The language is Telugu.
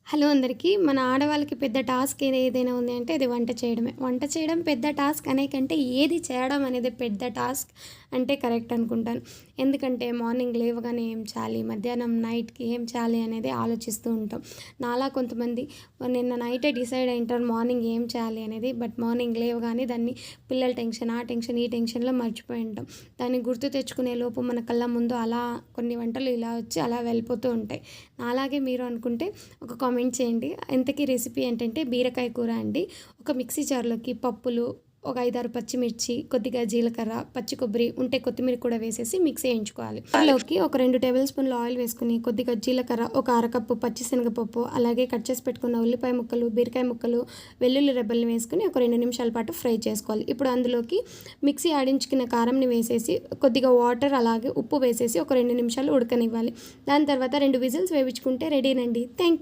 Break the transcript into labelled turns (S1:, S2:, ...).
S1: హలో అందరికీ. మన ఆడవాళ్ళకి పెద్ద టాస్క్ ఏదైనా ఉంది అంటే అది వంట చేయడమే. వంట చేయడం పెద్ద టాస్క్ అనే కంటే ఏది చేయడం అనేది పెద్ద టాస్క్ అంటే కరెక్ట్ అనుకుంటాను. ఎందుకంటే మార్నింగ్ లేవగానే ఏం చేయాలి, మధ్యాహ్నం నైట్‌కి ఏం చేయాలి అనేది ఆలోచిస్తూ ఉంటాం. నాలా కొంతమంది నిన్న నైటే డిసైడ్ అయ్యుంటారు మార్నింగ్ ఏం చేయాలి అనేది. బట్ మార్నింగ్ లేవగానే దాన్ని పిల్లల టెన్షన్, ఆ టెన్షన్, ఈ టెన్షన్‌లో మర్చిపోయి ఉంటాం. దాన్ని గుర్తు తెచ్చుకునే లోపు మన కళ్ళ ముందు అలా కొన్ని వంటలు ఇలా వచ్చి అలా వెళ్ళిపోతూ ఉంటాయి. నాలాగే మీరు అనుకుంటే ఒక కామెంట్ చేయండి. ఇంతకీ రెసిపీ ఏంటంటే బీరకాయ కూర అండి. ఒక మిక్సీ జార్‌లోకి పప్పులు, ఒక 5, 6 పచ్చిమిర్చి, కొద్దిగా జీలకర్ర, పచ్చి కొబ్బరి ఉంటే కొత్తిమీర కూడా వేసేసి మిక్సీ వేయించుకోవాలి. దానిలోకి ఒక 2 టేబుల్ స్పూన్లు ఆయిల్ వేసుకొని, కొద్దిగా జీలకర్ర, ఒక అరకప్పు పచ్చిశనగపప్పు, అలాగే కట్ చేసి పెట్టుకున్న ఉల్లిపాయ ముక్కలు, బీరకాయ ముక్కలు, వెల్లుల్లి రెబ్బల్ని వేసుకొని ఒక 2 నిమిషాల పాటు ఫ్రై చేసుకోవాలి. ఇప్పుడు అందులోకి మిక్సీ ఆడించుకున్న కారంని వేసేసి, కొద్దిగా వాటర్ అలాగే ఉప్పు వేసేసి ఒక 2 నిమిషాలు ఉడకనివ్వాలి. దాని తర్వాత 2 విజిల్స్ వేయించుకుంటే రెడీనండి. Thank you.